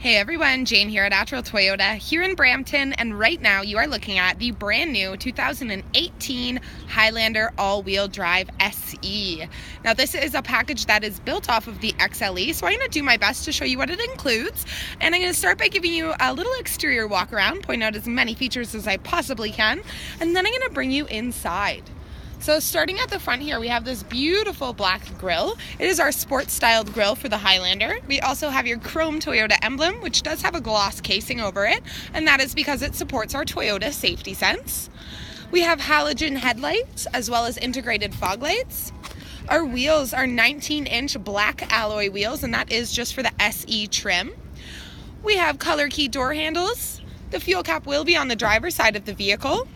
Hey everyone, Jane here at Attrell Toyota here in Brampton, and right now you are looking at the brand new 2018 Highlander all-wheel drive SE. Now this is a package that is built off of the XLE, so I'm going to do my best to show you what it includes, and I'm going to start by giving you a little exterior walk around, point out as many features as I possibly can, and then I'm going to bring you inside. So starting at the front here, we have this beautiful black grille. It is our sports styled grille for the Highlander. We also have your chrome Toyota emblem, which does have a gloss casing over it, and that is because it supports our Toyota safety sense. We have halogen headlights as well as integrated fog lights. Our wheels are 19-inch black alloy wheels, and that is just for the SE trim. We have color key door handles. The fuel cap will be on the driver's side of the vehicle.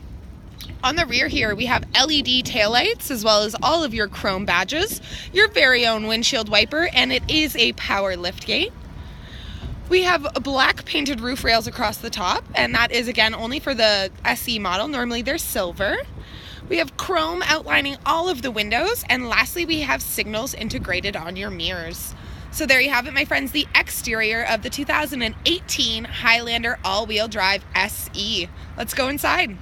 On the rear here, we have LED taillights as well as all of your chrome badges, your very own windshield wiper, and it is a power liftgate. We have black painted roof rails across the top, and that is again only for the SE model. Normally they're silver. We have chrome outlining all of the windows, and lastly we have signals integrated on your mirrors. So there you have it, my friends, the exterior of the 2018 Highlander all-wheel drive SE. Let's go inside.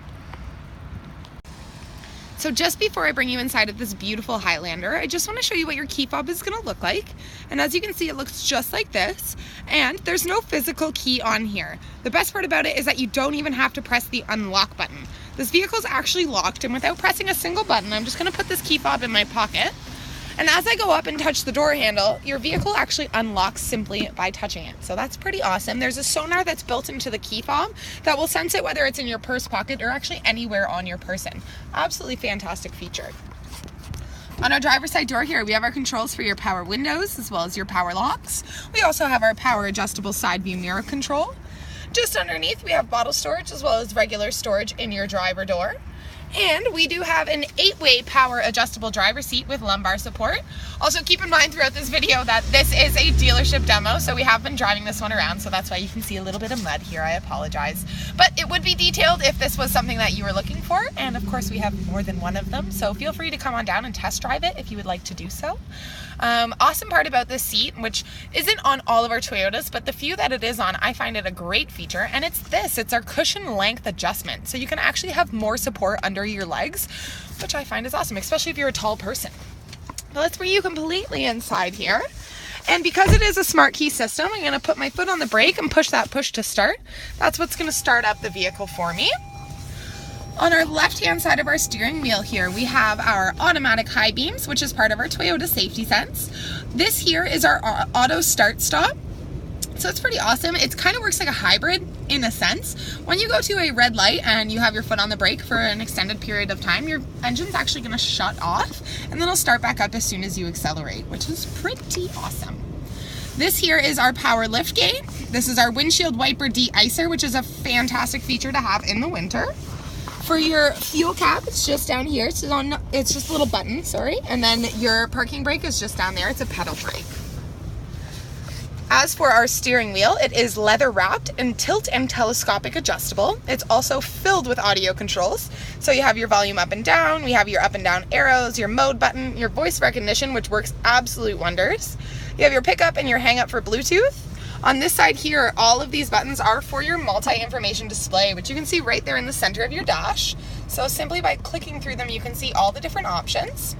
So just before I bring you inside of this beautiful Highlander, I just want to show you what your key fob is going to look like. And as you can see, it looks just like this, and there's no physical key on here. The best part about it is that you don't even have to press the unlock button. This vehicle is actually locked, and without pressing a single button, I'm just going to put this key fob in my pocket. And as I go up and touch the door handle, your vehicle actually unlocks simply by touching it. So that's pretty awesome. There's a sonar that's built into the key fob that will sense it whether it's in your purse pocket or actually anywhere on your person. Absolutely fantastic feature. On our driver's side door here, we have our controls for your power windows as well as your power locks. We also have our power adjustable side view mirror control. Just underneath, we have bottle storage as well as regular storage in your driver door. And we do have an 8-way power adjustable driver seat with lumbar support. Also keep in mind throughout this video that this is a dealership demo, so we have been driving this one around, so that's why you can see a little bit of mud here. I apologize. But it would be detailed if this was something that you were looking for, and of course we have more than one of them, so feel free to come on down and test drive it if you would like to do so. Awesome part about this seat, which isn't on all of our Toyotas, but the few that it is on, I find it a great feature, and it's our cushion length adjustment, so you can actually have more support under your legs, which I find is awesome, especially if you're a tall person. But let's bring you completely inside here. And because it is a smart key system, I'm going to put my foot on the brake and push that push to start. That's what's going to start up the vehicle for me. On our left-hand side of our steering wheel here, we have our automatic high beams, which is part of our Toyota safety sense. This here is our auto start-stop. So it's pretty awesome. It kind of works like a hybrid in a sense. When you go to a red light and you have your foot on the brake for an extended period of time, your engine's actually going to shut off, and then it'll start back up as soon as you accelerate, which is pretty awesome. This here is our power lift gate. This is our windshield wiper de-icer, which is a fantastic feature to have in the winter. For your fuel cap, it's just down here. It's just a little button, sorry. And then your parking brake is just down there. It's a pedal brake. As for our steering wheel, it is leather wrapped and tilt and telescopic adjustable. It's also filled with audio controls. So you have your volume up and down, we have your up and down arrows, your mode button, your voice recognition, which works absolute wonders. You have your pickup and your hang up for Bluetooth. On this side here, all of these buttons are for your multi-information display, which you can see right there in the center of your dash. So simply by clicking through them, you can see all the different options.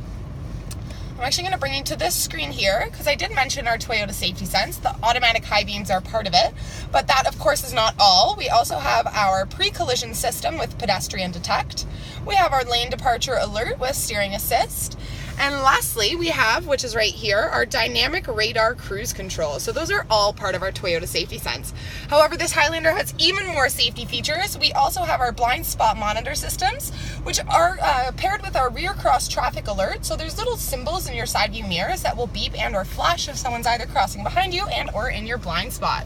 I'm actually going to bring you to this screen here because I did mention our Toyota safety sense. The automatic high beams are part of it, but that of course is not all. We also have our pre-collision system with pedestrian detect. We have our lane departure alert with steering assist. And lastly, we have, which is right here, our dynamic radar cruise control. So those are all part of our Toyota safety sense. However, this Highlander has even more safety features. We also have our blind spot monitor systems, which are paired with our rear cross traffic alert. So there's little symbols in your side view mirrors that will beep and or flash if someone's either crossing behind you and or in your blind spot.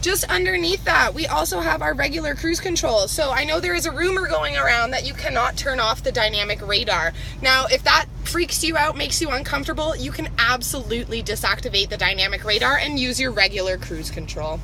Just underneath that, we also have our regular cruise control. So I know there is a rumor going around that you cannot turn off the dynamic radar. Now, if that freaks you out, makes you uncomfortable, you can absolutely deactivate the dynamic radar and use your regular cruise control.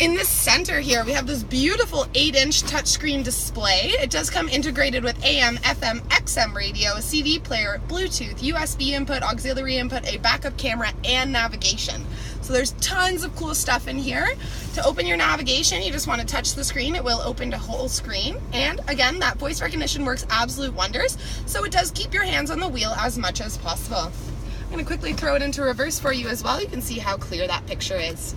In the center here, we have this beautiful 8-inch touchscreen display. It does come integrated with AM, FM, XM radio, a CD player, Bluetooth, USB input, auxiliary input, a backup camera, and navigation. So there's tons of cool stuff in here. To open your navigation, you just want to touch the screen. It will open to whole screen. And again, that voice recognition works absolute wonders. So it does keep your hands on the wheel as much as possible. I'm going to quickly throw it into reverse for you as well. You can see how clear that picture is.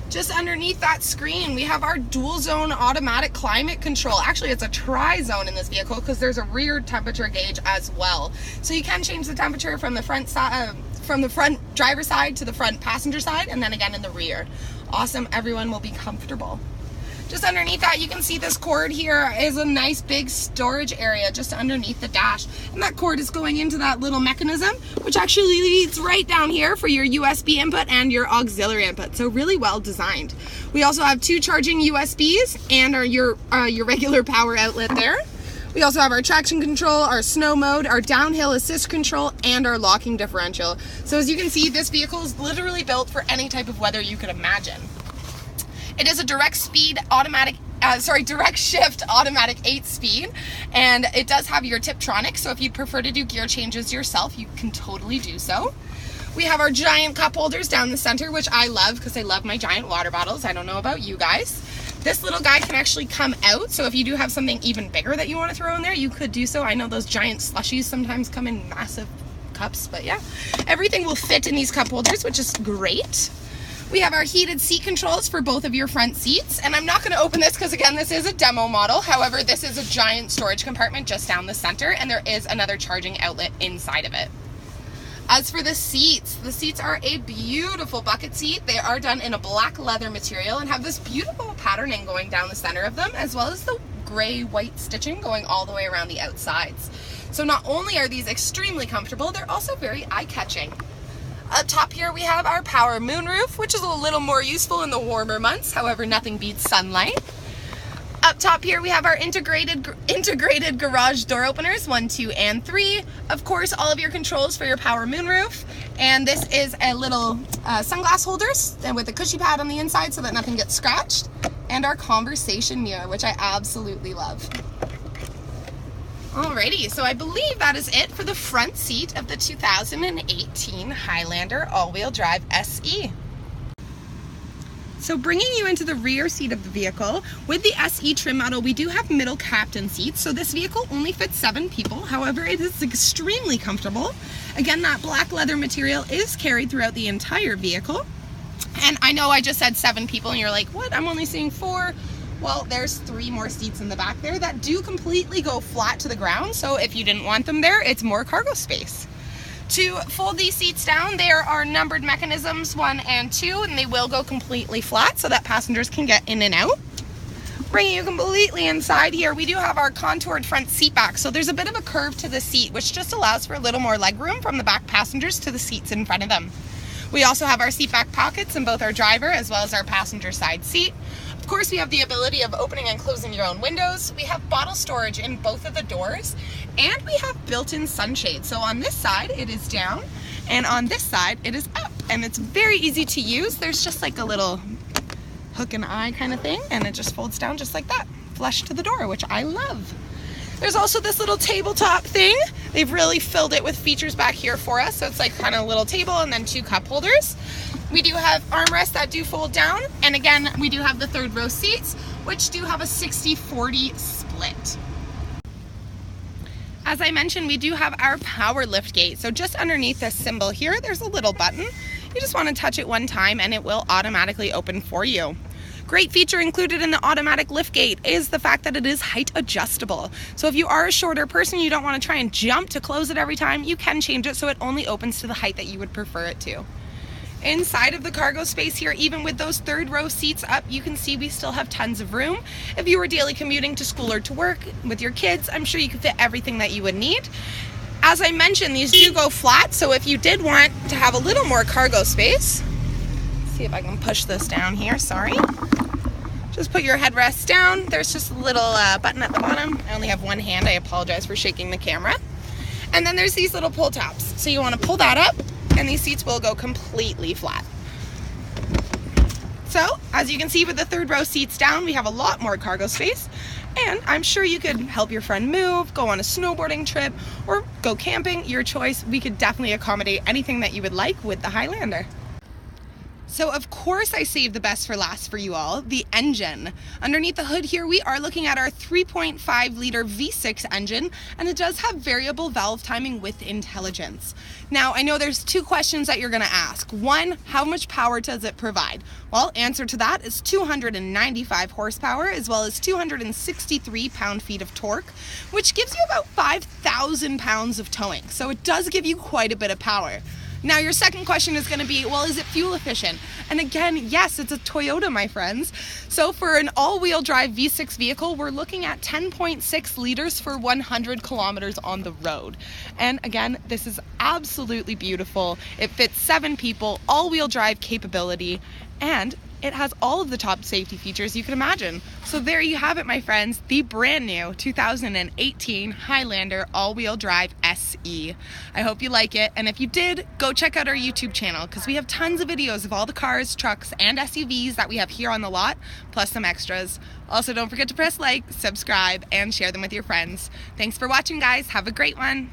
Just underneath that screen, we have our dual zone automatic climate control. Actually, it's a tri-zone in this vehicle because there's a rear temperature gauge as well. So you can change the temperature from the front side, from the front driver's side to the front passenger side, and then again in the rear. Awesome, everyone will be comfortable. Just underneath that, you can see this cord here is a nice big storage area just underneath the dash. And that cord is going into that little mechanism, which actually leads right down here for your USB input and your auxiliary input. So really well designed. We also have 2 charging USBs and your regular power outlet there. We also have our traction control, our snow mode, our downhill assist control, and our locking differential. So as you can see, this vehicle is literally built for any type of weather you could imagine. It is a direct shift automatic 8-speed, and it does have your Tiptronic, so if you'd prefer to do gear changes yourself, you can totally do so. We have our giant cup holders down the center, which I love because I love my giant water bottles. I don't know about you guys. This little guy can actually come out, so if you do have something even bigger that you want to throw in there, you could do so. I know those giant slushies sometimes come in massive cups, but yeah, everything will fit in these cup holders, which is great. We have our heated seat controls for both of your front seats, and I'm not going to open this because again, this is a demo model. However, this is a giant storage compartment just down the center, and there is another charging outlet inside of it. As for the seats are a beautiful bucket seat. They are done in a black leather material and have this beautiful patterning going down the center of them, as well as the gray white stitching going all the way around the outsides. So not only are these extremely comfortable, they're also very eye-catching. Up top here we have our power moonroof, which is a little more useful in the warmer months. However, nothing beats sunlight. Up top here we have our integrated garage door openers, 1, 2, and 3. Of course, all of your controls for your power moonroof. And this is a little sunglass holders and with a cushy pad on the inside so that nothing gets scratched. And our conversation mirror, which I absolutely love. Alrighty, so I believe that is it for the front seat of the 2018 Highlander all-wheel drive SE. So bringing you into the rear seat of the vehicle, with the SE trim model, we do have middle captain seats. So this vehicle only fits 7 people. However, it is extremely comfortable. Again, that black leather material is carried throughout the entire vehicle. And I know I just said 7 people and you're like, what? I'm only seeing 4. Well, there's 3 more seats in the back there that do completely go flat to the ground. So if you didn't want them there, it's more cargo space. To fold these seats down, there are numbered mechanisms 1 and 2, and they will go completely flat so that passengers can get in and out. Bringing you completely inside here, we do have our contoured front seat back. So there's a bit of a curve to the seat, which just allows for a little more leg room from the back passengers to the seats in front of them. We also have our seat back pockets in both our driver as well as our passenger side seat. Of course, we have the ability of opening and closing your own windows. We have bottle storage in both of the doors, and we have built-in sunshades. So on this side, it is down, and on this side, it is up, and it's very easy to use. There's just like a little hook and eye kind of thing, and it just folds down just like that, flush to the door, which I love. There's also this little tabletop thing. They've really filled it with features back here for us. So it's like kind of a little table and then 2 cup holders. We do have armrests that do fold down. And again, we do have the 3rd row seats, which do have a 60-40 split. As I mentioned, we do have our power lift gate. So just underneath this symbol here, there's a little button. You just want to touch it one time and it will automatically open for you. Great feature included in the automatic lift gate is the fact that it is height adjustable. So if you are a shorter person, you don't want to try and jump to close it every time, you can change it so it only opens to the height that you would prefer it to. Inside of the cargo space here, even with those 3rd row seats up, you can see we still have tons of room. If you were daily commuting to school or to work with your kids, I'm sure you could fit everything that you would need. As I mentioned, these do go flat, so if you did want to have a little more cargo space, see if I can push this down here, sorry. Just put your headrest down. There's just a little button at the bottom. I only have one hand, I apologize for shaking the camera. And then there's these little pull tabs. So you want to pull that up, and these seats will go completely flat. So, as you can see with the 3rd row seats down, we have a lot more cargo space. And I'm sure you could help your friend move, go on a snowboarding trip, or go camping, your choice. We could definitely accommodate anything that you would like with the Highlander. So of course I saved the best for last for you all, the engine. Underneath the hood here, we are looking at our 3.5 liter V6 engine, and it does have variable valve timing with intelligence. Now, I know there's two questions that you're gonna ask. One, how much power does it provide? Well, answer to that is 295 horsepower as well as 263 pound-feet of torque, which gives you about 5,000 pounds of towing. So it does give you quite a bit of power. Now your second question is going to be, well, is it fuel efficient? And again, yes, it's a Toyota, my friends. So for an all-wheel drive V6 vehicle, we're looking at 10.6 liters for 100 kilometers on the road. And again, this is absolutely beautiful. It fits 7 people, all-wheel drive capability, and it has all of the top safety features you can imagine. So there you have it, my friends, the brand new 2018 Highlander all-wheel drive SE. I hope you like it, and if you did, go check out our YouTube channel because we have tons of videos of all the cars, trucks, and SUVs that we have here on the lot, plus some extras. Also, don't forget to press like, subscribe, and share them with your friends. Thanks for watching, guys. Have a great one.